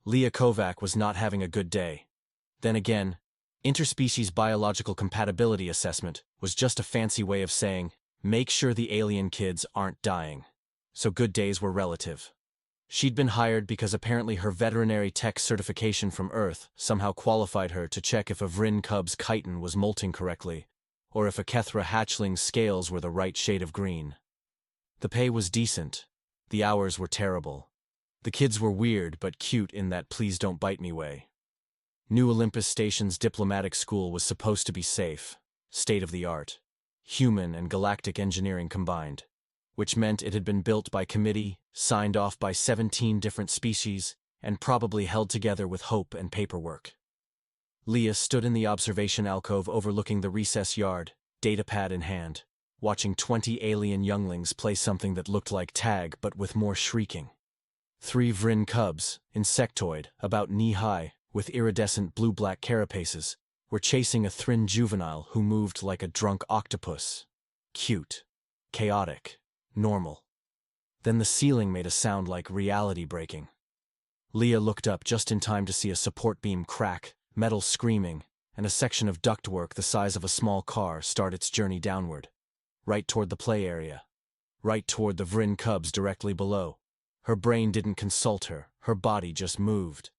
Leah Kovak was not having a good day. Then again, interspecies biological compatibility assessment was just a fancy way of saying, make sure the alien kids aren't dying. So good days were relative. She'd been hired because apparently her veterinary tech certification from Earth somehow qualified her to check if a Vrin cub's chitin was molting correctly, or if a Kethra hatchling's scales were the right shade of green. The pay was decent. The hours were terrible. The kids were weird but cute in that please don't bite me way. New Olympus Station's diplomatic school was supposed to be safe, state-of-the-art, human and galactic engineering combined, which meant it had been built by committee, signed off by 17 different species, and probably held together with hope and paperwork. Leah stood in the observation alcove overlooking the recess yard, datapad in hand, watching 20 alien younglings play something that looked like tag but with more shrieking. 3 Vrin cubs, insectoid, about knee-high, with iridescent blue-black carapaces, were chasing a Thrin juvenile who moved like a drunk octopus. Cute. Chaotic. Normal. Then the ceiling made a sound like reality breaking. Leah looked up just in time to see a support beam crack, metal screaming, and a section of ductwork the size of a small car start its journey downward, right toward the play area, right toward the Vrin cubs directly below. Her brain didn't consult her body just moved.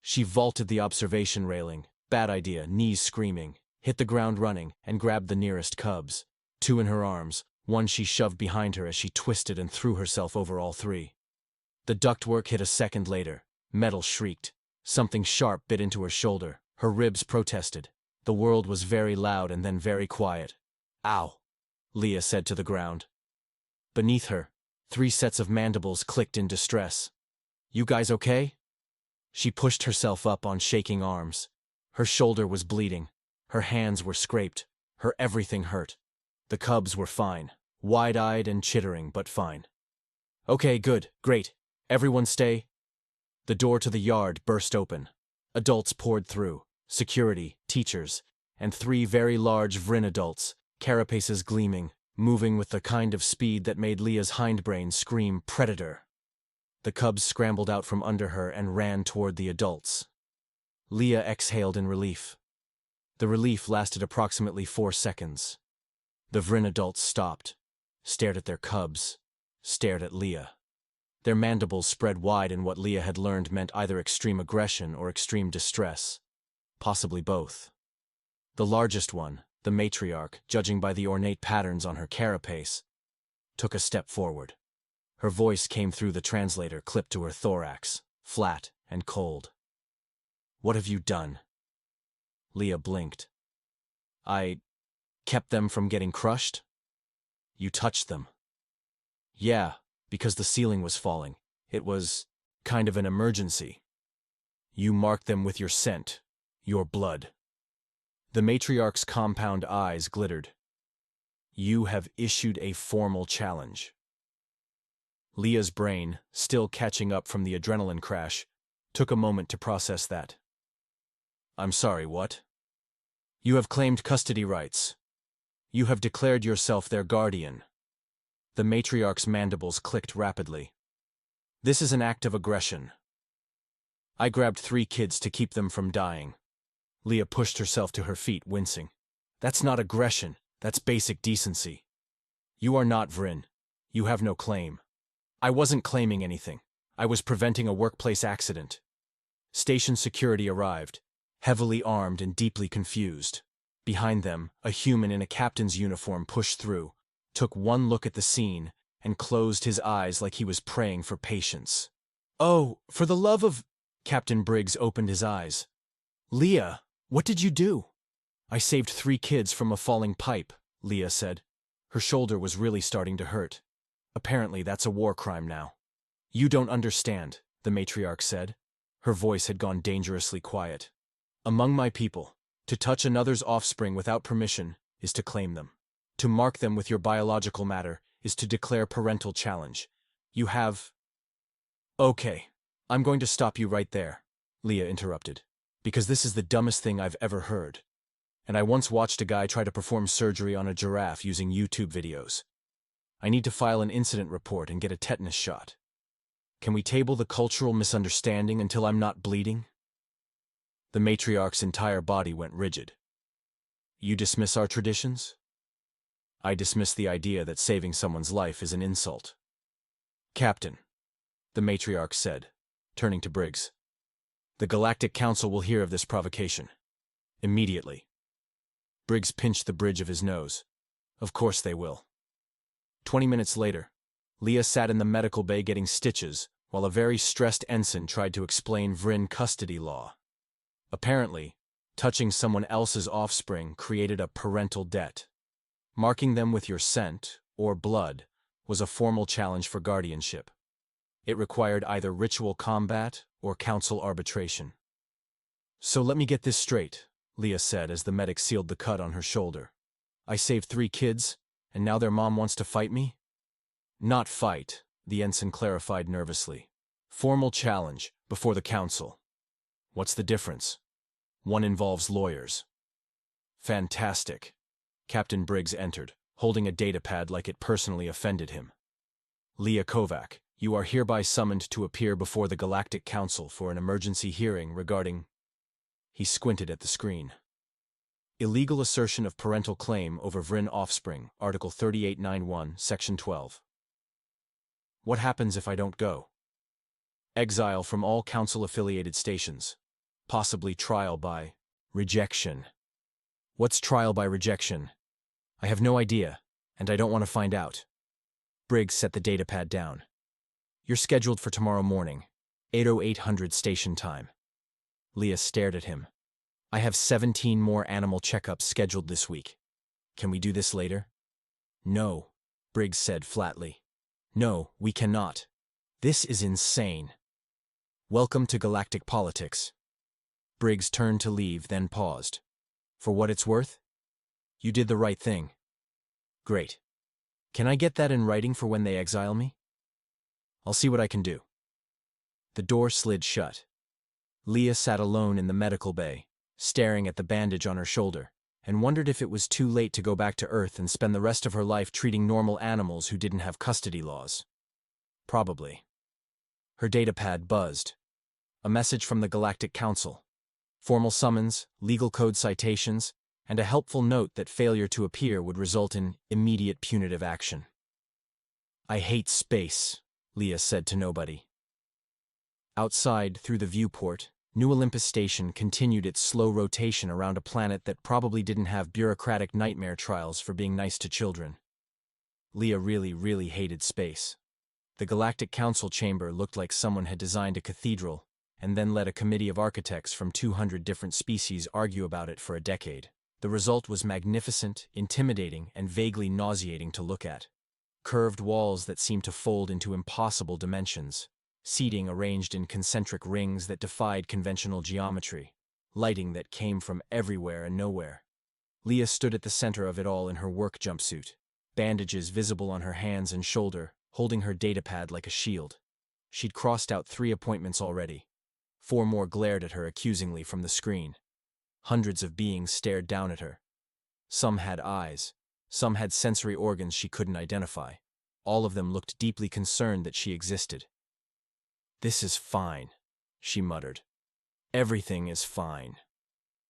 She vaulted the observation railing, bad idea, knees screaming, hit the ground running, and grabbed the nearest cubs, 2 in her arms, 1 she shoved behind her as she twisted and threw herself over all 3. The ductwork hit a second later. Metal shrieked. Something sharp bit into her shoulder. Her ribs protested. The world was very loud and then very quiet. Ow, Leah said to the ground. Beneath her, 3 sets of mandibles clicked in distress. You guys okay? She pushed herself up on shaking arms. Her shoulder was bleeding. Her hands were scraped. Her everything hurt. The cubs were fine. Wide-eyed and chittering, but fine. Okay, good, great. Everyone stay. The door to the yard burst open. Adults poured through. Security, teachers, and 3 very large Vrin adults, carapaces gleaming, moving with the kind of speed that made Leah's hindbrain scream predator. The cubs scrambled out from under her and ran toward the adults. Leah exhaled in relief. The relief lasted approximately 4 seconds. The Vrin adults stopped, stared at their cubs, stared at Leah. Their mandibles spread wide in what Leah had learned meant either extreme aggression or extreme distress. Possibly both. The largest one, the matriarch, judging by the ornate patterns on her carapace, took a step forward. Her voice came through the translator clipped to her thorax, flat and cold. What have you done? Leah blinked. I kept them from getting crushed? You touched them. Yeah, because the ceiling was falling. It was kind of an emergency. You marked them with your scent, your blood. The matriarch's compound eyes glittered. You have issued a formal challenge. Leah's brain, still catching up from the adrenaline crash, took a moment to process that. I'm sorry, what? You have claimed custody rights. You have declared yourself their guardian. The matriarch's mandibles clicked rapidly. This is an act of aggression. I grabbed 3 kids to keep them from dying. Leah pushed herself to her feet, wincing. That's not aggression, that's basic decency. You are not Vrin. You have no claim. I wasn't claiming anything. I was preventing a workplace accident. Station security arrived, heavily armed and deeply confused. Behind them, a human in a captain's uniform pushed through, took one look at the scene, and closed his eyes like he was praying for patience. Oh, for the love of... Captain Briggs opened his eyes. Leah, what did you do? I saved 3 kids from a falling pipe, Leah said. Her shoulder was really starting to hurt. Apparently that's a war crime now. You don't understand, the matriarch said. Her voice had gone dangerously quiet. Among my people, to touch another's offspring without permission is to claim them. To mark them with your biological matter is to declare parental challenge. You have... Okay, I'm going to stop you right there, Leah interrupted, because this is the dumbest thing I've ever heard. And I once watched a guy try to perform surgery on a giraffe using YouTube videos. I need to file an incident report and get a tetanus shot. Can we table the cultural misunderstanding until I'm not bleeding? The matriarch's entire body went rigid. You dismiss our traditions? I dismiss the idea that saving someone's life is an insult. Captain, the matriarch said, turning to Briggs. The Galactic Council will hear of this provocation. Immediately. Briggs pinched the bridge of his nose. Of course they will. 20 minutes later, Leah sat in the medical bay getting stitches, while a very stressed ensign tried to explain Vrin custody law. Apparently, touching someone else's offspring created a parental debt. Marking them with your scent, or blood, was a formal challenge for guardianship. It required either ritual combat or council arbitration. So let me get this straight, Leah said as the medic sealed the cut on her shoulder. I saved 3 kids, and now their mom wants to fight me? Not fight, the ensign clarified nervously. Formal challenge, before the council. What's the difference? One involves lawyers. Fantastic. Captain Briggs entered, holding a datapad like it personally offended him. Leah Kovak, you are hereby summoned to appear before the Galactic Council for an emergency hearing regarding... He squinted at the screen. Illegal assertion of parental claim over Vrin offspring, Article 3891, Section 12. What happens if I don't go? Exile from all council-affiliated stations. Possibly trial by rejection. What's trial by rejection? I have no idea, and I don't want to find out. Briggs set the datapad down. You're scheduled for tomorrow morning, 8:0800 station time. Leah stared at him. I have 17 more animal checkups scheduled this week. Can we do this later? No, Briggs said flatly. No, we cannot. This is insane. Welcome to galactic politics. Briggs turned to leave, then paused. For what it's worth? You did the right thing. Great. Can I get that in writing for when they exile me? I'll see what I can do. The door slid shut. Leah sat alone in the medical bay, staring at the bandage on her shoulder, and wondered if it was too late to go back to Earth and spend the rest of her life treating normal animals who didn't have custody laws. Probably. Her datapad buzzed. A message from the Galactic Council. Formal summons, legal code citations, and a helpful note that failure to appear would result in immediate punitive action. I hate space, Leah said to nobody. Outside, through the viewport, New Olympus Station continued its slow rotation around a planet that probably didn't have bureaucratic nightmare trials for being nice to children. Leah really hated space. The Galactic Council chamber looked like someone had designed a cathedral and then let a committee of architects from 200 different species argue about it for a decade. The result was magnificent, intimidating, and vaguely nauseating to look at. Curved walls that seemed to fold into impossible dimensions. Seating arranged in concentric rings that defied conventional geometry, lighting that came from everywhere and nowhere. Leah stood at the center of it all in her work jumpsuit, bandages visible on her hands and shoulder, holding her datapad like a shield. She'd crossed out 3 appointments already. 4 more glared at her accusingly from the screen. Hundreds of beings stared down at her. Some had eyes, some had sensory organs she couldn't identify. All of them looked deeply concerned that she existed. This is fine, she muttered. Everything is fine.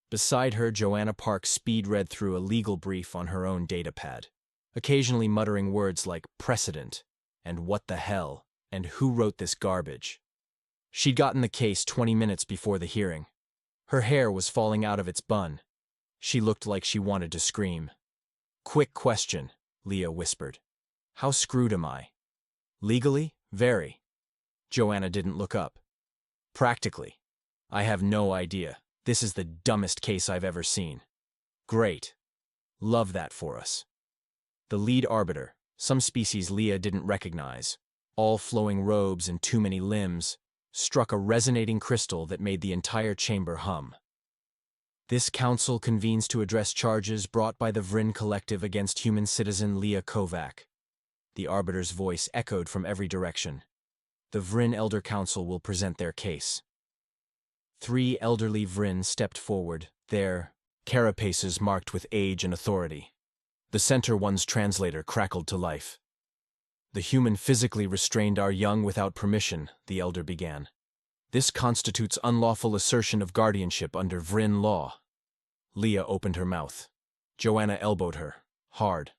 Beside her, Joanna Park speed-read through a legal brief on her own datapad, occasionally muttering words like precedent, and what the hell, and who wrote this garbage. She'd gotten the case 20 minutes before the hearing. Her hair was falling out of its bun. She looked like she wanted to scream. Quick question, Leah whispered. How screwed am I? Legally? Very. Joanna didn't look up. Practically. I have no idea. This is the dumbest case I've ever seen. Great. Love that for us. The lead arbiter, some species Leah didn't recognize, all flowing robes and too many limbs, struck a resonating crystal that made the entire chamber hum. This council convenes to address charges brought by the Vrin Collective against human citizen Leah Kovak. The arbiter's voice echoed from every direction. The Vrin Elder Council will present their case. 3 elderly Vrin stepped forward, their carapaces marked with age and authority. The center one's translator crackled to life. The human physically restrained our young without permission, the elder began. This constitutes unlawful assertion of guardianship under Vrin law. Leah opened her mouth. Joanna elbowed her. Hard.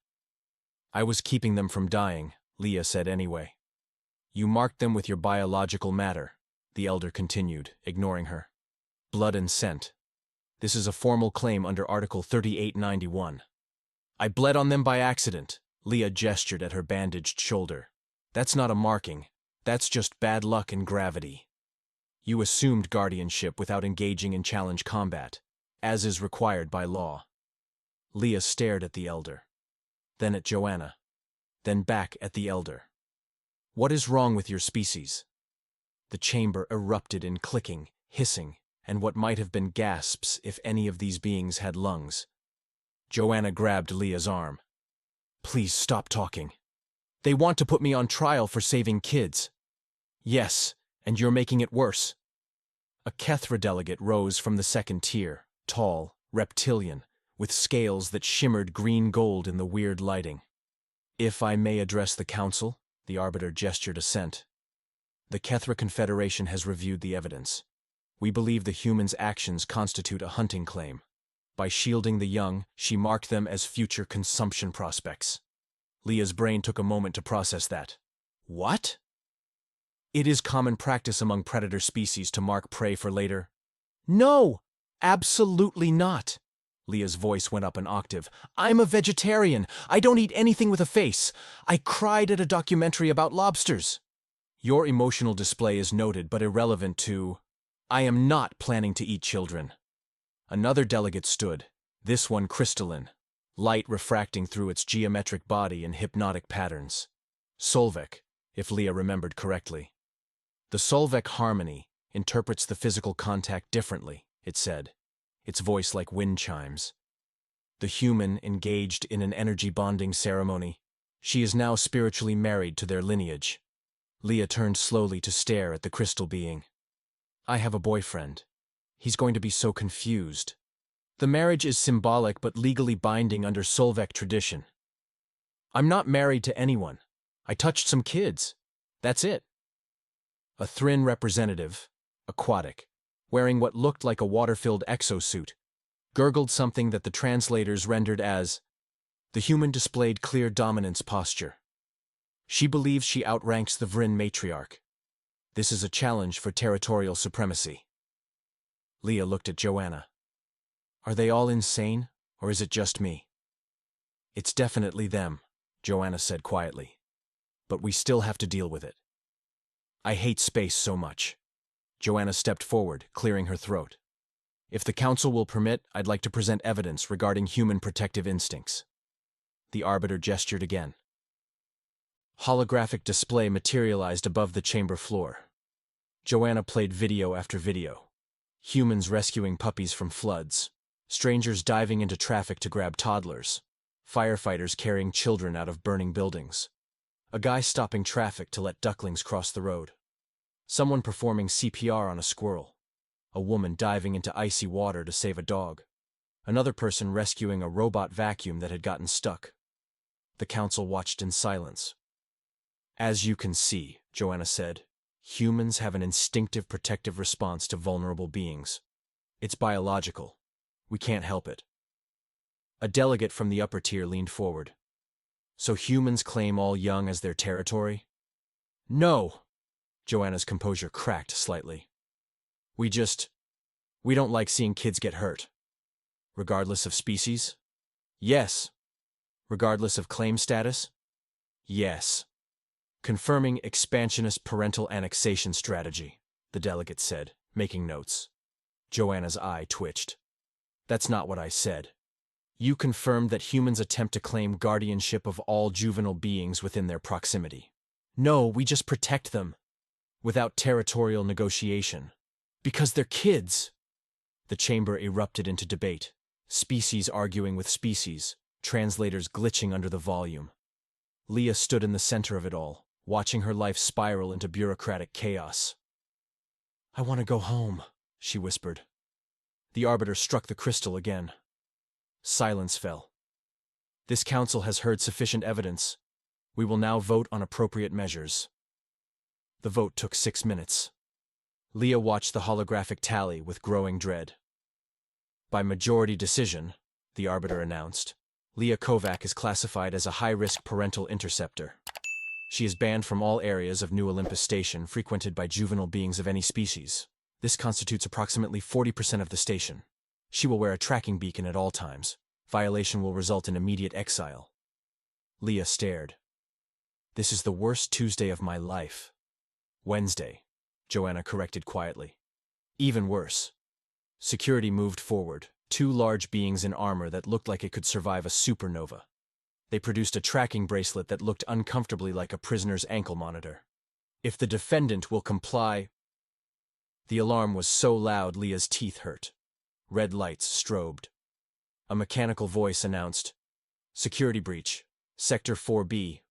I was keeping them from dying, Leah said anyway. You marked them with your biological matter, the elder continued, ignoring her. Blood and scent. This is a formal claim under Article 3891. I bled on them by accident, Leah gestured at her bandaged shoulder. That's not a marking. That's just bad luck and gravity. You assumed guardianship without engaging in challenge combat, as is required by law. Leah stared at the elder, then at Joanna, then back at the elder. What is wrong with your species? The chamber erupted in clicking, hissing, and what might have been gasps if any of these beings had lungs. Joanna grabbed Leah's arm. Please stop talking. They want to put me on trial for saving kids. Yes, and you're making it worse. A Kethra delegate rose from the second tier, tall, reptilian, with scales that shimmered green gold in the weird lighting. If I may address the council, the arbiter gestured assent. The Kethra Confederation has reviewed the evidence. We believe the human's actions constitute a hunting claim. By shielding the young, she marked them as future consumption prospects. Leah's brain took a moment to process that. What? It is common practice among predator species to mark prey for later. No, absolutely not. Leah's voice went up an octave. I'm a vegetarian. I don't eat anything with a face. I cried at a documentary about lobsters. Your emotional display is noted but irrelevant to... I am not planning to eat children. Another delegate stood, this one crystalline, light refracting through its geometric body in hypnotic patterns. Solvek, if Leah remembered correctly. The Solvek harmony interprets the physical contact differently, it said, its voice like wind chimes. The human engaged in an energy bonding ceremony. She is now spiritually married to their lineage. Leah turned slowly to stare at the crystal being. I have a boyfriend. He's going to be so confused. The marriage is symbolic but legally binding under Solvek tradition. I'm not married to anyone. I touched some kids. That's it. A Thrin representative, aquatic, wearing what looked like a water-filled exosuit, gurgled something that the translators rendered as, the human displayed clear dominance posture. She believes she outranks the Vrin matriarch. This is a challenge for territorial supremacy. Leah looked at Joanna. Are they all insane, or is it just me? It's definitely them, Joanna said quietly. But we still have to deal with it. I hate space so much. Joanna stepped forward, clearing her throat. If the council will permit, I'd like to present evidence regarding human protective instincts. The arbiter gestured again. Holographic display materialized above the chamber floor. Joanna played video after video. Humans rescuing puppies from floods, strangers diving into traffic to grab toddlers, firefighters carrying children out of burning buildings, a guy stopping traffic to let ducklings cross the road, someone performing CPR on a squirrel, a woman diving into icy water to save a dog, another person rescuing a robot vacuum that had gotten stuck. The council watched in silence. As you can see, Joanna said, humans have an instinctive protective response to vulnerable beings. It's biological. We can't help it. A delegate from the upper tier leaned forward. So humans claim all young as their territory? No! Joanna's composure cracked slightly. We don't like seeing kids get hurt. Regardless of species? Yes. Regardless of claim status? Yes. Confirming expansionist parental annexation strategy, the delegate said, making notes. Joanna's eye twitched. That's not what I said. You confirmed that humans attempt to claim guardianship of all juvenile beings within their proximity. No, we just protect them. Without territorial negotiation. Because they're kids. The chamber erupted into debate, species arguing with species, translators glitching under the volume. Leah stood in the center of it all, watching her life spiral into bureaucratic chaos. I want to go home, she whispered. The arbiter struck the crystal again. Silence fell. This council has heard sufficient evidence. We will now vote on appropriate measures. The vote took 6 minutes. Leah watched the holographic tally with growing dread. By majority decision, the arbiter announced, Leah Kovak is classified as a high-risk parental interceptor. She is banned from all areas of New Olympus Station frequented by juvenile beings of any species. This constitutes approximately 40% of the station. She will wear a tracking beacon at all times. Violation will result in immediate exile. Leah stared. This is the worst Tuesday of my life. Wednesday, Joanna corrected quietly. Even worse. Security moved forward, 2 large beings in armor that looked like it could survive a supernova. They produced a tracking bracelet that looked uncomfortably like a prisoner's ankle monitor. If the defendant will comply... The alarm was so loud Leah's teeth hurt. Red lights strobed. A mechanical voice announced, Security breach, Sector 4B,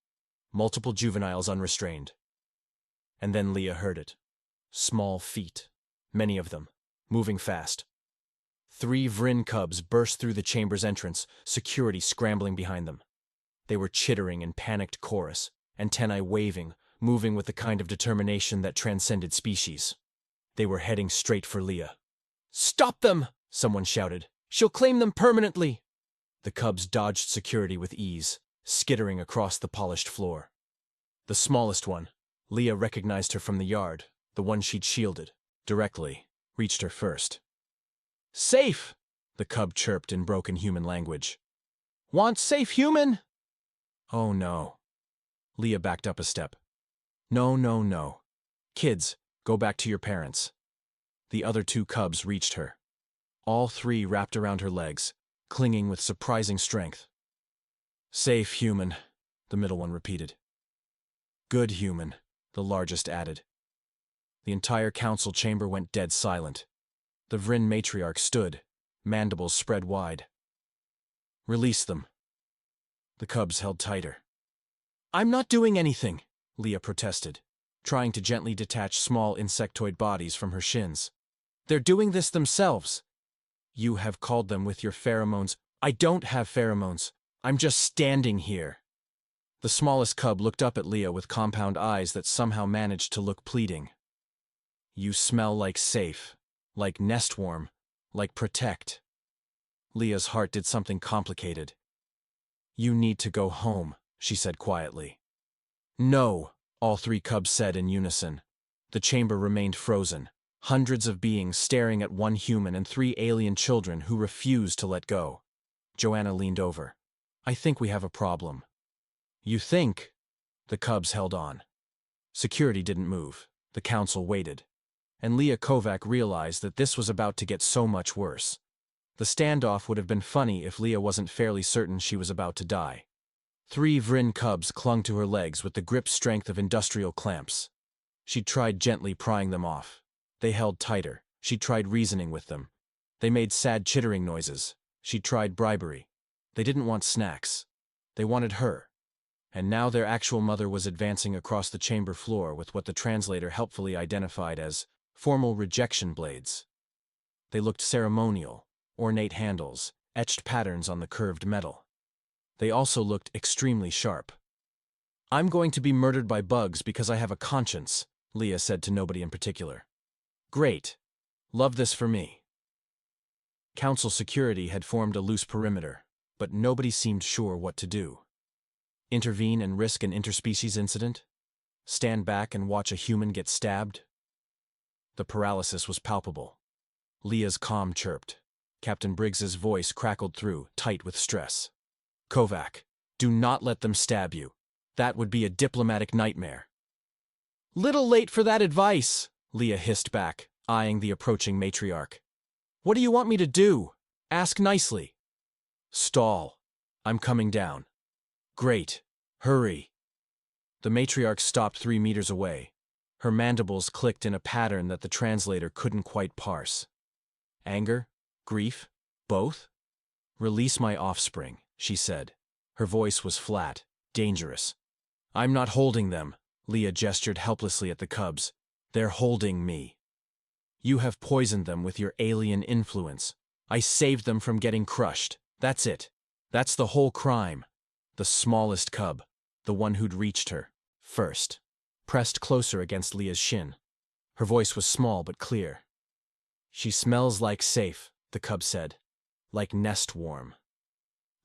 multiple juveniles unrestrained. And then Leah heard it. Small feet, many of them, moving fast. 3 Vrin cubs burst through the chamber's entrance, security scrambling behind them. They were chittering in panicked chorus, antennae waving, moving with the kind of determination that transcended species. They were heading straight for Leah. "Stop them!" someone shouted. "She'll claim them permanently!" The cubs dodged security with ease, skittering across the polished floor. The smallest one, Leah recognized her from the yard, the one she'd shielded, directly, reached her first. "Safe!" the cub chirped in broken human language. "Want safe human?" Oh no. Leah backed up a step. No, no, no. Kids, go back to your parents. The other 2 cubs reached her. All 3 wrapped around her legs, clinging with surprising strength. Safe human, the middle one repeated. Good human, the largest added. The entire council chamber went dead silent. The Vrin matriarch stood, mandibles spread wide. Release them. The cubs held tighter. I'm not doing anything, Leah protested, trying to gently detach small insectoid bodies from her shins. They're doing this themselves. You have called them with your pheromones. I don't have pheromones. I'm just standing here. The smallest cub looked up at Leah with compound eyes that somehow managed to look pleading. You smell like safe, like nestworm, like protect. Leah's heart did something complicated. You need to go home, she said quietly. No, all 3 cubs said in unison. The chamber remained frozen, hundreds of beings staring at 1 human and 3 alien children who refused to let go. Joanna leaned over. I think we have a problem. You think? The cubs held on. Security didn't move. The council waited. And Leah Kovak realized that this was about to get so much worse. The standoff would have been funny if Leah wasn't fairly certain she was about to die. 3 Vrin cubs clung to her legs with the grip strength of industrial clamps. She tried gently prying them off. They held tighter. She tried reasoning with them. They made sad chittering noises. She tried bribery. They didn't want snacks. They wanted her. And now their actual mother was advancing across the chamber floor with what the translator helpfully identified as formal rejection blades. They looked ceremonial, ornate handles, etched patterns on the curved metal. They also looked extremely sharp. I'm going to be murdered by bugs because I have a conscience, Leah said to nobody in particular. Great. Love this for me. Council security had formed a loose perimeter, but nobody seemed sure what to do. Intervene and risk an interspecies incident? Stand back and watch a human get stabbed? The paralysis was palpable. Leah's calm chirped. Captain Briggs's voice crackled through, tight with stress. Kovak, do not let them stab you. That would be a diplomatic nightmare. Little late for that advice, Leah hissed back, eyeing the approaching matriarch. What do you want me to do? Ask nicely. Stall. I'm coming down. Great. Hurry. The matriarch stopped 3 meters away. Her mandibles clicked in a pattern that the translator couldn't quite parse. Anger? Grief? Both? Release my offspring, she said. Her voice was flat, dangerous. I'm not holding them, Leah gestured helplessly at the cubs. They're holding me. You have poisoned them with your alien influence. I saved them from getting crushed. That's it. That's the whole crime. The smallest cub, the one who'd reached her first, pressed closer against Leah's shin. Her voice was small but clear. "She smells like safe," the cub said, "like nest warm."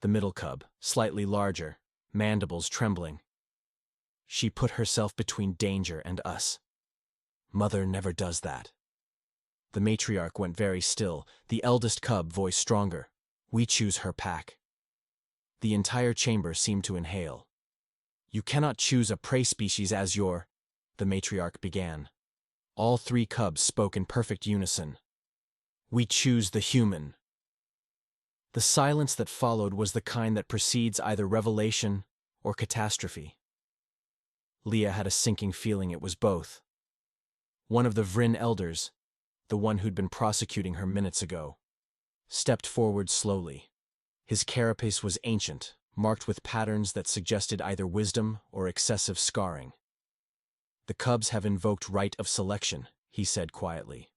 The middle cub, slightly larger, mandibles trembling. "She put herself between danger and us. Mother never does that." The matriarch went very still, the eldest cub voice stronger. "We choose her pack." The entire chamber seemed to inhale. "You cannot choose a prey species as your," the matriarch began. All three cubs spoke in perfect unison. "We choose the human." The silence that followed was the kind that precedes either revelation or catastrophe. Leah had a sinking feeling it was both. One of the Vryn elders, the one who'd been prosecuting her minutes ago, stepped forward slowly. His carapace was ancient, marked with patterns that suggested either wisdom or excessive scarring. "The cubs have invoked right of selection," he said quietly.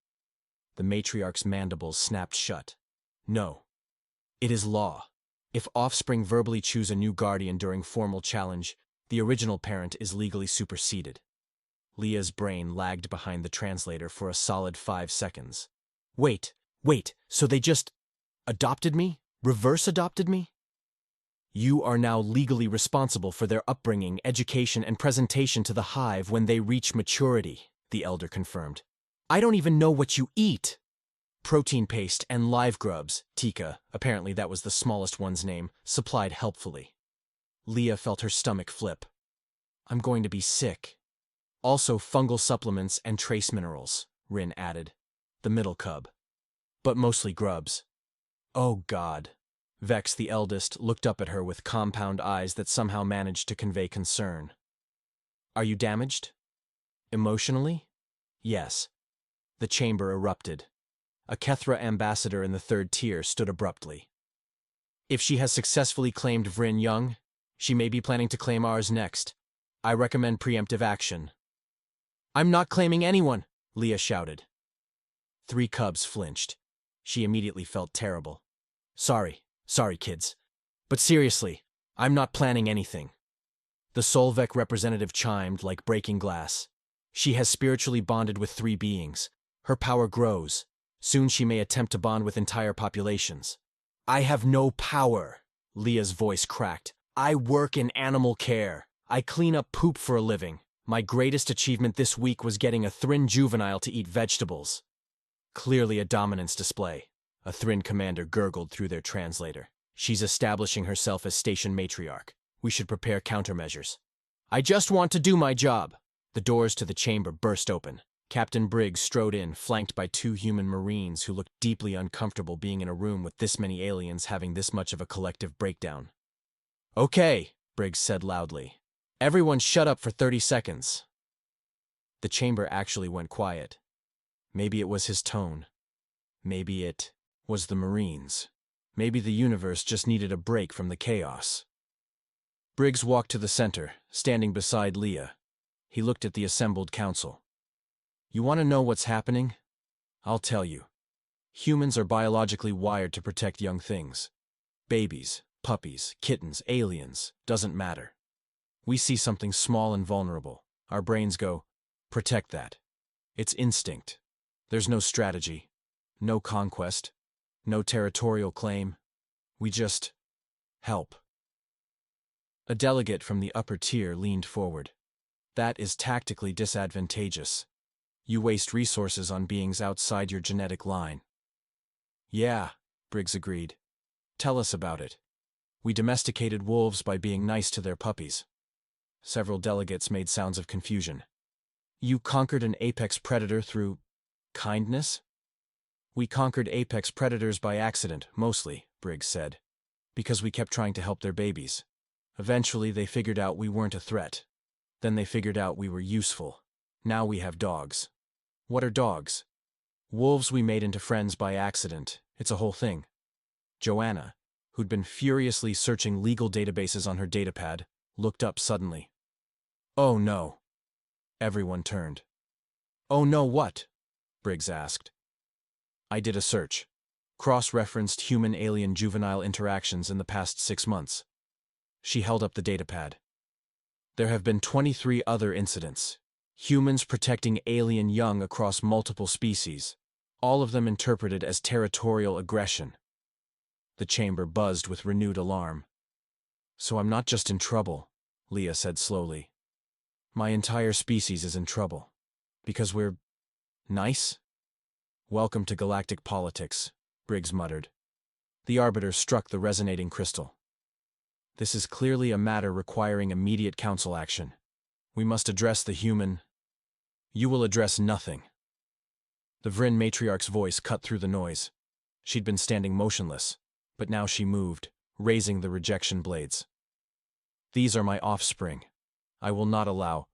The matriarch's mandibles snapped shut. "No. It is law. If offspring verbally choose a new guardian during formal challenge, the original parent is legally superseded." Leah's brain lagged behind the translator for a solid 5 seconds. Wait, so they just adopted me? Reverse adopted me?" "You are now legally responsible for their upbringing, education, and presentation to the hive when they reach maturity," the elder confirmed. "I don't even know what you eat." "Protein paste and live grubs," Tika, apparently that was the smallest one's name, supplied helpfully. Leah felt her stomach flip. "I'm going to be sick." "Also fungal supplements and trace minerals," Rin added. The middle cub. "But mostly grubs." "Oh God." Vex, the eldest, looked up at her with compound eyes that somehow managed to convey concern. "Are you damaged? Emotionally?" "Yes." The chamber erupted. A Kethra ambassador in the third tier stood abruptly. "If she has successfully claimed Vryn young, she may be planning to claim ours next. I recommend preemptive action." "I'm not claiming anyone," Leah shouted. 3 cubs flinched. She immediately felt terrible. Sorry, kids. But seriously, I'm not planning anything." The Solvec representative chimed like breaking glass. "She has spiritually bonded with 3 beings. Her power grows. Soon she may attempt to bond with entire populations." "I have no power," Leah's voice cracked. "I work in animal care. I clean up poop for a living. My greatest achievement this week was getting a Thryn juvenile to eat vegetables." "Clearly a dominance display," a Thryn commander gurgled through their translator. "She's establishing herself as station matriarch. We should prepare countermeasures." "I just want to do my job." The doors to the chamber burst open. Captain Briggs strode in, flanked by 2 human Marines who looked deeply uncomfortable being in a room with this many aliens having this much of a collective breakdown. "Okay," Briggs said loudly. "Everyone shut up for 30 seconds. The chamber actually went quiet. Maybe it was his tone. Maybe it was the Marines. Maybe the universe just needed a break from the chaos. Briggs walked to the center, standing beside Leah. He looked at the assembled council. "You want to know what's happening? I'll tell you. Humans are biologically wired to protect young things. Babies, puppies, kittens, aliens, doesn't matter. We see something small and vulnerable. Our brains go, protect that. It's instinct. There's no strategy, no conquest, no territorial claim. We just help." A delegate from the upper tier leaned forward. "That is tactically disadvantageous. You waste resources on beings outside your genetic line." "Yeah," Briggs agreed. "Tell us about it." "We domesticated wolves by being nice to their puppies." Several delegates made sounds of confusion. "You conquered an apex predator through kindness?" "We conquered apex predators by accident, mostly," Briggs said, "because we kept trying to help their babies. Eventually, they figured out we weren't a threat. Then they figured out we were useful. Now we have dogs." "What are dogs?" "Wolves we made into friends by accident. It's a whole thing." Joanna, who'd been furiously searching legal databases on her datapad, looked up suddenly. "Oh no." Everyone turned. "Oh no what?" Briggs asked. "I did a search. Cross-referenced human-alien juvenile interactions in the past 6 months." She held up the datapad. There have been 23 other incidents. Humans protecting alien young across multiple species, all of them interpreted as territorial aggression. The chamber buzzed with renewed alarm. So I'm not just in trouble, Leah said slowly. My entire species is in trouble. Because we're nice? Welcome to galactic politics, Briggs muttered. The arbiter struck the resonating crystal. This is clearly a matter requiring immediate council action. We must address the human. You will address nothing. The Vryn matriarch's voice cut through the noise. She'd been standing motionless, but now she moved, raising the rejection blades. These are my offspring. I will not allow—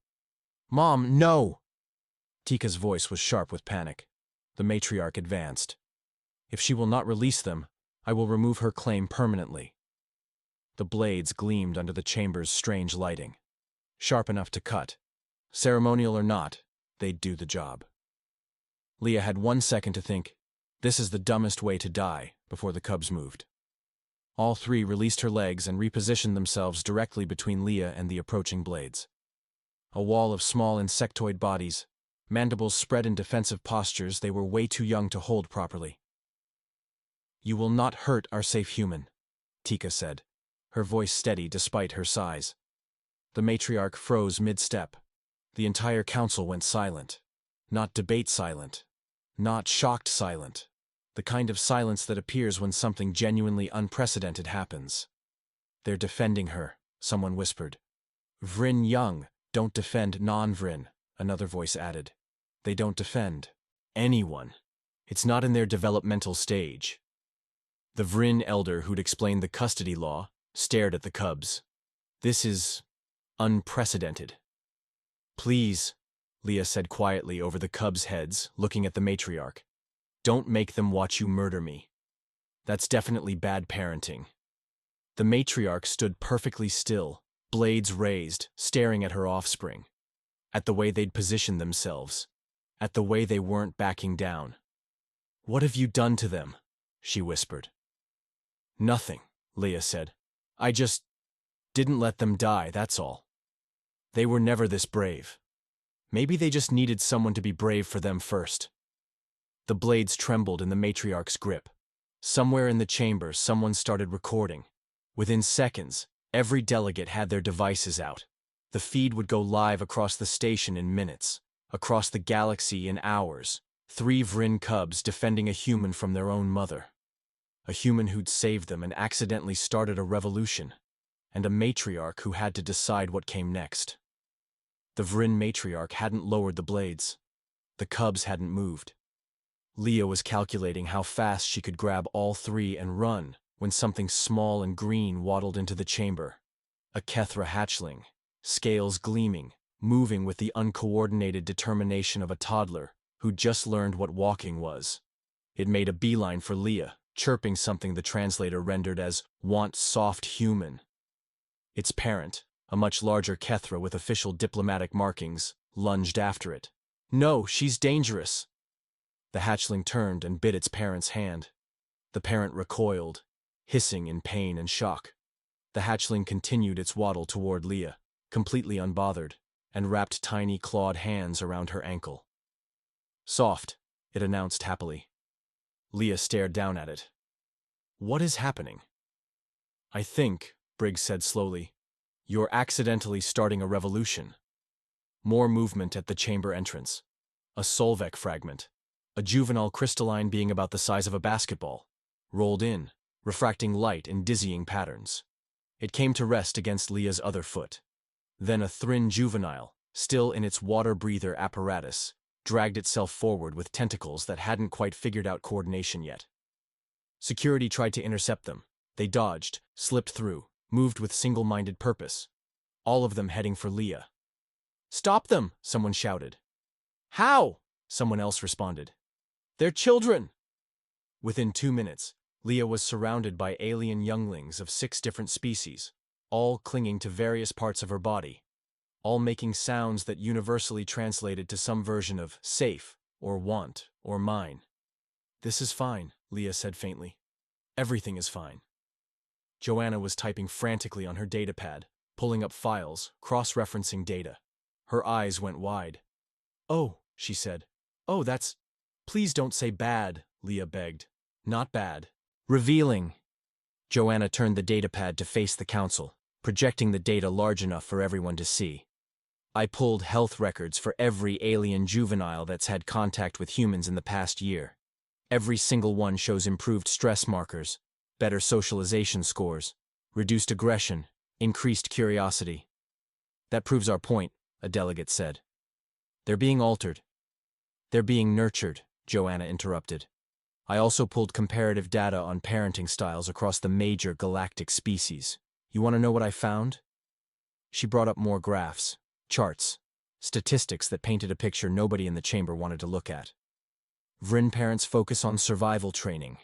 Mom, no! Tika's voice was sharp with panic. The matriarch advanced. If she will not release them, I will remove her claim permanently. The blades gleamed under the chamber's strange lighting. Sharp enough to cut. Ceremonial or not, they'd do the job. Leah had 1 second to think, this is the dumbest way to die, before the cubs moved. All three released her legs and repositioned themselves directly between Leah and the approaching blades. A wall of small insectoid bodies, mandibles spread in defensive postures they were way too young to hold properly. You will not hurt our safe human, Tika said, her voice steady despite her size. The matriarch froze mid-step. The entire council went silent. Not debate silent. Not shocked silent. The kind of silence that appears when something genuinely unprecedented happens. They're defending her, someone whispered. Vryn young don't defend non-Vryn, another voice added. They don't defend anyone. It's not in their developmental stage. The Vryn elder who'd explained the custody law stared at the cubs. This is unprecedented. Please, Leah said quietly over the cubs' heads, looking at the matriarch. Don't make them watch you murder me. That's definitely bad parenting. The matriarch stood perfectly still, blades raised, staring at her offspring. At the way they'd positioned themselves. At the way they weren't backing down. What have you done to them? She whispered. Nothing, Leah said. I just didn't let them die, that's all. They were never this brave. Maybe they just needed someone to be brave for them first. The blades trembled in the matriarch's grip. Somewhere in the chamber, someone started recording. Within seconds, every delegate had their devices out. The feed would go live across the station in minutes, across the galaxy in hours. 3 Vryn cubs defending a human from their own mother. A human who'd saved them and accidentally started a revolution. And a matriarch who had to decide what came next. The Vryn matriarch hadn't lowered the blades. The cubs hadn't moved. Leah was calculating how fast she could grab all 3 and run when something small and green waddled into the chamber. A Kethra hatchling, scales gleaming, moving with the uncoordinated determination of a toddler who'd just learned what walking was. It made a beeline for Leah, chirping something the translator rendered as, "Want soft human." Its parent, a much larger Kethra with official diplomatic markings, lunged after it. No, she's dangerous. The hatchling turned and bit its parent's hand. The parent recoiled, hissing in pain and shock. The hatchling continued its waddle toward Leah, completely unbothered, and wrapped tiny clawed hands around her ankle. Soft, it announced happily. Leah stared down at it. What is happening? I think, Briggs said slowly, you're accidentally starting a revolution. More movement at the chamber entrance. A Solvec fragment. A juvenile crystalline being about the size of a basketball. Rolled in, refracting light in dizzying patterns. It came to rest against Leah's other foot. Then a Thryn juvenile, still in its water breather apparatus, dragged itself forward with tentacles that hadn't quite figured out coordination yet. Security tried to intercept them. They dodged, slipped through, moved with single-minded purpose. All of them heading for Leah. Stop them, someone shouted. How? Someone else responded. They're children! Within 2 minutes, Leah was surrounded by alien younglings of 6 different species, all clinging to various parts of her body, all making sounds that universally translated to some version of safe, or want, or mine. This is fine, Leah said faintly. Everything is fine. Joanna was typing frantically on her datapad, pulling up files, cross-referencing data. Her eyes went wide. "Oh," she said. "Oh, that's—" "Please don't say bad," Leah begged. "Not bad. Revealing." Joanna turned the datapad to face the council, projecting the data large enough for everyone to see. "I pulled health records for every alien juvenile that's had contact with humans in the past year. Every single one shows improved stress markers, better socialization scores, reduced aggression, increased curiosity." "That proves our point," a delegate said. "They're being altered." "They're being nurtured," Joanna interrupted. "I also pulled comparative data on parenting styles across the major galactic species. You want to know what I found?" She brought up more graphs, charts, statistics that painted a picture nobody in the chamber wanted to look at. Vrin parents focus on survival training.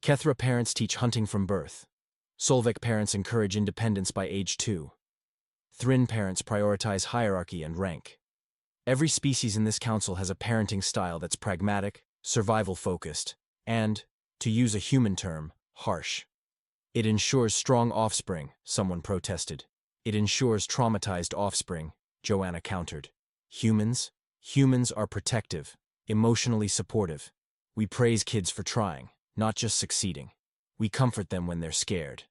Kethra parents teach hunting from birth. Solvek parents encourage independence by age 2. Thrin parents prioritize hierarchy and rank. Every species in this council has a parenting style that's pragmatic, survival-focused, and, to use a human term, harsh. "It ensures strong offspring," someone protested. "It ensures traumatized offspring," Joanna countered. Humans are protective, emotionally supportive. We praise kids for trying, not just succeeding. We comfort them when they're scared.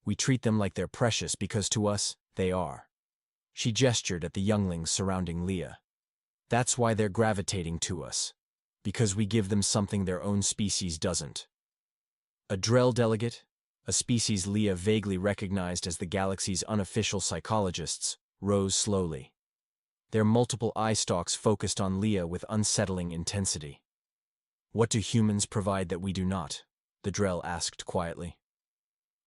We treat them like they're precious because to us, they are." She gestured at the younglings surrounding Leah. "That's why they're gravitating to us. Because we give them something their own species doesn't." A Drell delegate, a species Leah vaguely recognized as the galaxy's unofficial psychologists, rose slowly. Their multiple eye stalks focused on Leah with unsettling intensity. "What do humans provide that we do not?" the Drell asked quietly.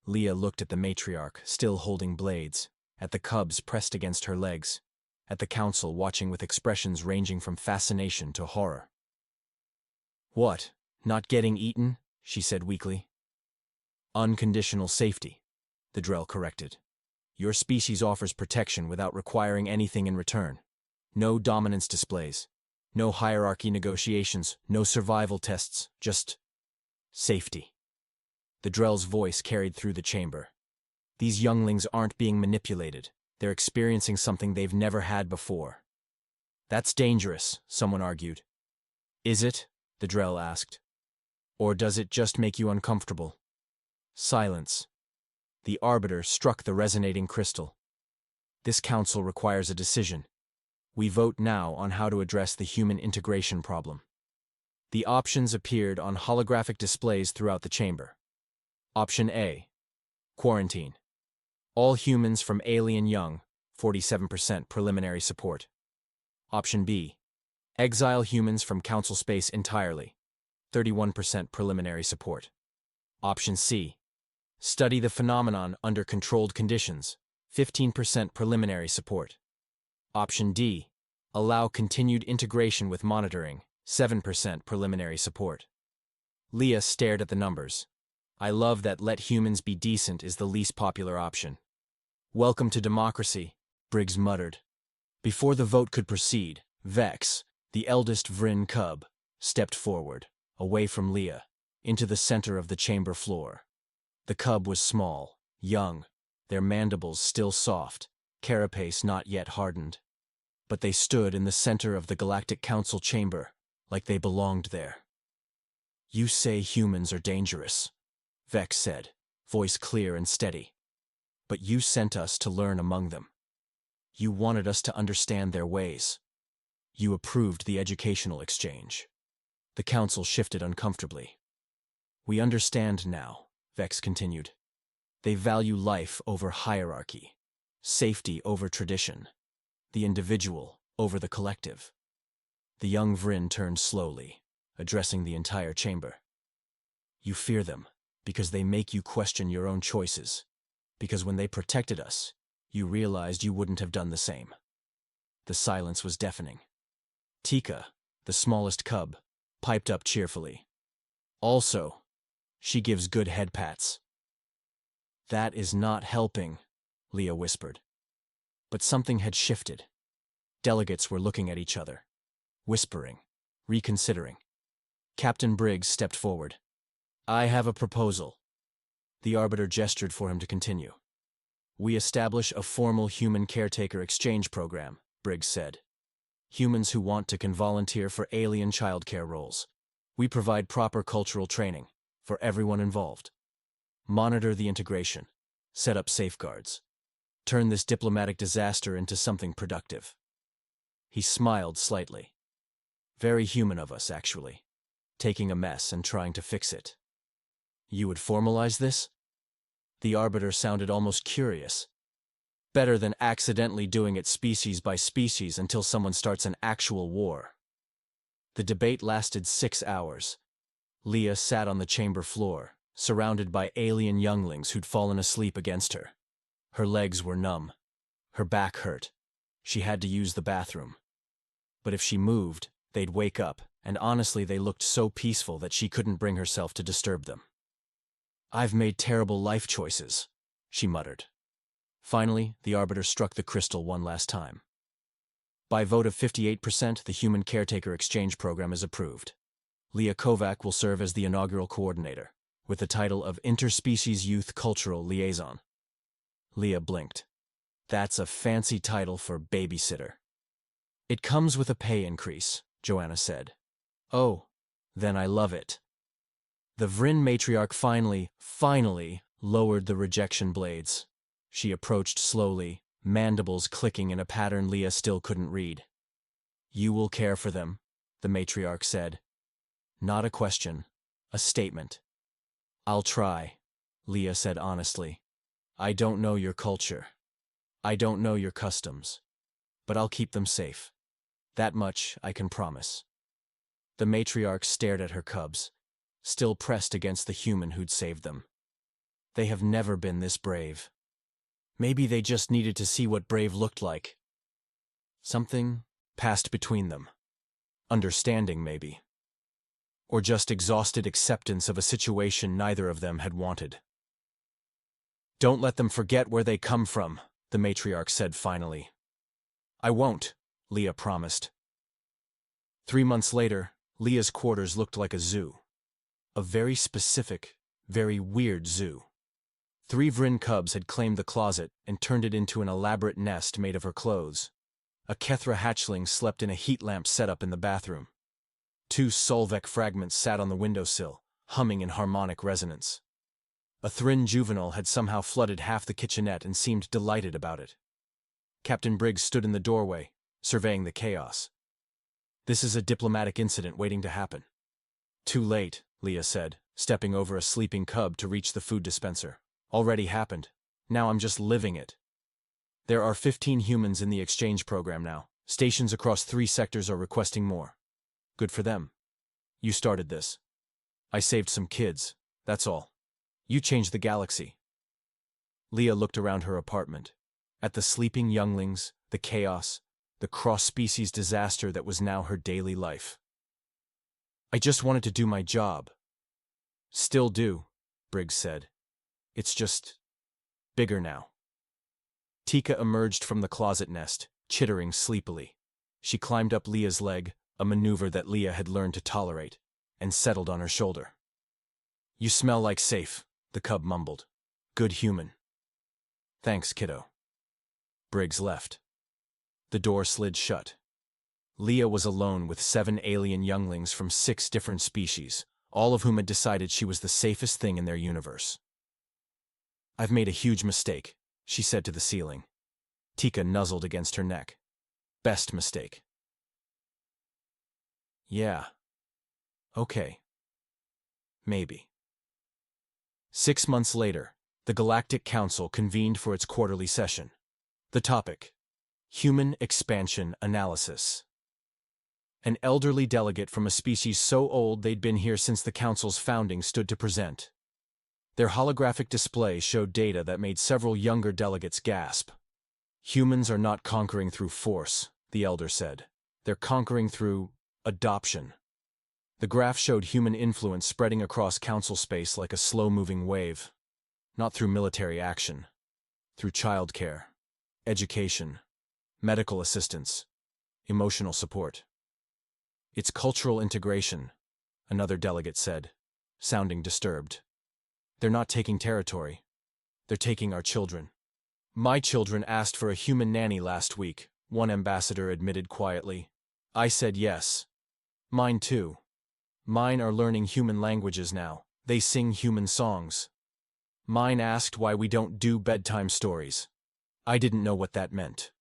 Leah looked at the matriarch, still holding blades, at the cubs pressed against her legs, at the council watching with expressions ranging from fascination to horror. "What, not getting eaten?" she said weakly. "Unconditional safety," the Drell corrected. "Your species offers protection without requiring anything in return. No dominance displays, no hierarchy negotiations, no survival tests, just safety." The Drell's voice carried through the chamber. "These younglings aren't being manipulated. They're experiencing something they've never had before." "That's dangerous," someone argued. "Is it?" the Drell asked. "Or does it just make you uncomfortable?" Silence. The arbiter struck the resonating crystal. "This council requires a decision. We vote now on how to address the human integration problem." The options appeared on holographic displays throughout the chamber. Option A. Quarantine. All humans from alien young, 47% preliminary support. Option B. Exile humans from council space entirely, 31% preliminary support. Option C. Study the phenomenon under controlled conditions, 15% preliminary support. Option D. Allow continued integration with monitoring, 7% preliminary support. Leah stared at the numbers. "I love that let humans be decent is the least popular option." "Welcome to democracy," Briggs muttered. Before the vote could proceed, Vex, the eldest Vrin cub, stepped forward, away from Leah, into the center of the chamber floor. The cub was small, young, their mandibles still soft, carapace not yet hardened. But they stood in the center of the Galactic Council chamber, like they belonged there. "You say humans are dangerous," Vex said, voice clear and steady. "But you sent us to learn among them. You wanted us to understand their ways. You approved the educational exchange." The council shifted uncomfortably. "We understand now," Vex continued. "They value life over hierarchy, safety over tradition, the individual over the collective." The young Vrin turned slowly, addressing the entire chamber. "You fear them because they make you question your own choices, because when they protected us, you realized you wouldn't have done the same." The silence was deafening. Tika, the smallest cub, piped up cheerfully. "Also, she gives good head pats." "That is not helping," Leah whispered. But something had shifted. Delegates were looking at each other, whispering, reconsidering. Captain Briggs stepped forward. "I have a proposal." The arbiter gestured for him to continue. We establish a formal human caretaker exchange program, Briggs said. Humans who want to can volunteer for alien childcare roles. We provide proper cultural training for everyone involved. Monitor the integration. Set up safeguards. Turn this diplomatic disaster into something productive. He smiled slightly. Very human of us, actually. Taking a mess and trying to fix it. You would formalize this? The arbiter sounded almost curious. Better than accidentally doing it species by species until someone starts an actual war. The debate lasted 6 hours. Leah sat on the chamber floor, surrounded by alien younglings who'd fallen asleep against her. Her legs were numb. Her back hurt. She had to use the bathroom. But if she moved, they'd wake up, and honestly they looked so peaceful that she couldn't bring herself to disturb them. I've made terrible life choices, she muttered. Finally, the arbiter struck the crystal one last time. By vote of 58%, the Human Caretaker Exchange Program is approved. Leah Kovak will serve as the inaugural coordinator, with the title of Interspecies Youth Cultural Liaison. Leah blinked. That's a fancy title for babysitter. It comes with a pay increase, Joanna said. Oh, then I love it. The Vryn matriarch finally lowered the rejection blades. She approached slowly, mandibles clicking in a pattern Leah still couldn't read. You will care for them, the matriarch said. Not a question, a statement. I'll try, Leah said honestly. I don't know your culture. I don't know your customs. But I'll keep them safe. That much I can promise. The matriarch stared at her cubs, still pressed against the human who'd saved them. They have never been this brave. Maybe they just needed to see what brave looked like. Something passed between them. Understanding, maybe. Or just exhausted acceptance of a situation neither of them had wanted. Don't let them forget where they come from, the matriarch said finally. I won't, Leah promised. 3 months later, Leah's quarters looked like a zoo. A very specific, very weird zoo. 3 Vryn cubs had claimed the closet and turned it into an elaborate nest made of her clothes. A Kethra hatchling slept in a heat lamp setup in the bathroom. 2 Solvec fragments sat on the windowsill, humming in harmonic resonance. A Thryn juvenile had somehow flooded half the kitchenette and seemed delighted about it. Captain Briggs stood in the doorway, surveying the chaos. This is a diplomatic incident waiting to happen. Too late, Leah said, stepping over a sleeping cub to reach the food dispenser. Already happened. Now I'm just living it. There are 15 humans in the exchange program now. Stations across 3 sectors are requesting more. Good for them. You started this. I saved some kids, that's all. You changed the galaxy. Leah looked around her apartment, at the sleeping younglings, the chaos, the cross-species disaster that was now her daily life. I just wanted to do my job. Still do, Briggs said. It's just bigger now. Tika emerged from the closet nest, chittering sleepily. She climbed up Leah's leg, a maneuver that Leah had learned to tolerate, and settled on her shoulder. You smell like safe, the cub mumbled. Good human. Thanks, kiddo. Briggs left. The door slid shut. Leah was alone with 7 alien younglings from 6 different species, all of whom had decided she was the safest thing in their universe. I've made a huge mistake, she said to the ceiling. Tika nuzzled against her neck. Best mistake. Yeah. Okay. Maybe. 6 months later, the Galactic Council convened for its quarterly session. The topic: Human Expansion Analysis. An elderly delegate from a species so old they'd been here since the Council's founding stood to present. Their holographic display showed data that made several younger delegates gasp. Humans are not conquering through force, the elder said. They're conquering through adoption. The graph showed human influence spreading across council space like a slow-moving wave. Not through military action. Through childcare, education, medical assistance, emotional support. It's cultural integration, another delegate said, sounding disturbed. They're not taking territory. They're taking our children. My children asked for a human nanny last week, one ambassador admitted quietly. I said yes. Mine too. Mine are learning human languages now. They sing human songs. Mine asked why we don't do bedtime stories. I didn't know what that meant.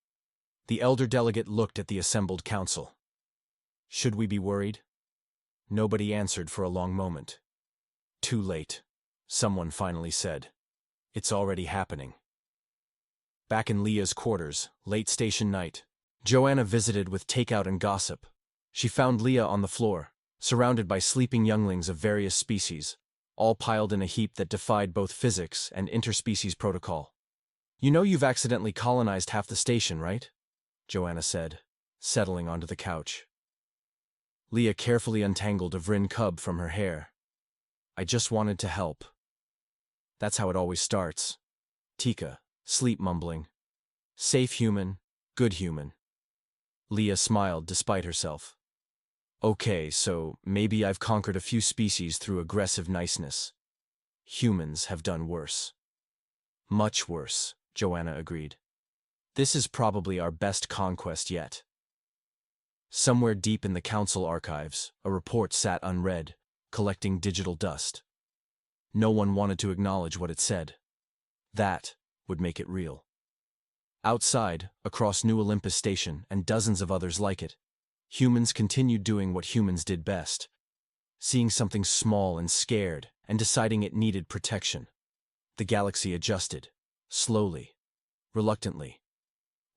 The elder delegate looked at the assembled council. Should we be worried? Nobody answered for a long moment. Too late, someone finally said. It's already happening. Back in Leah's quarters, late station night, Joanna visited with takeout and gossip. She found Leah on the floor, surrounded by sleeping younglings of various species, all piled in a heap that defied both physics and interspecies protocol. You know you've accidentally colonized half the station, right? Joanna said, settling onto the couch. Leah carefully untangled a Vryn cub from her hair. I just wanted to help. That's how it always starts. Tika, sleep mumbling. Safe human, good human. Leah smiled despite herself. Okay, so maybe I've conquered a few species through aggressive niceness. Humans have done worse. Much worse, Joanna agreed. This is probably our best conquest yet. Somewhere deep in the council archives, a report sat unread, collecting digital dust. No one wanted to acknowledge what it said. That would make it real. Outside, across New Olympus Station and dozens of others like it, humans continued doing what humans did best, seeing something small and scared and deciding it needed protection. The galaxy adjusted, slowly, reluctantly.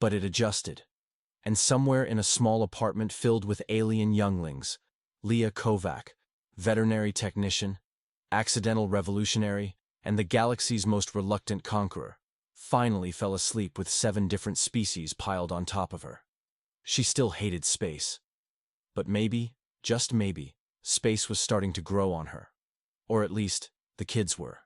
But it adjusted, and somewhere in a small apartment filled with alien younglings, Leah Kovak, veterinary technician, accidental revolutionary, and the galaxy's most reluctant conqueror, finally fell asleep with 7 different species piled on top of her. She still hated space. But maybe, just maybe, space was starting to grow on her. Or at least, the kids were.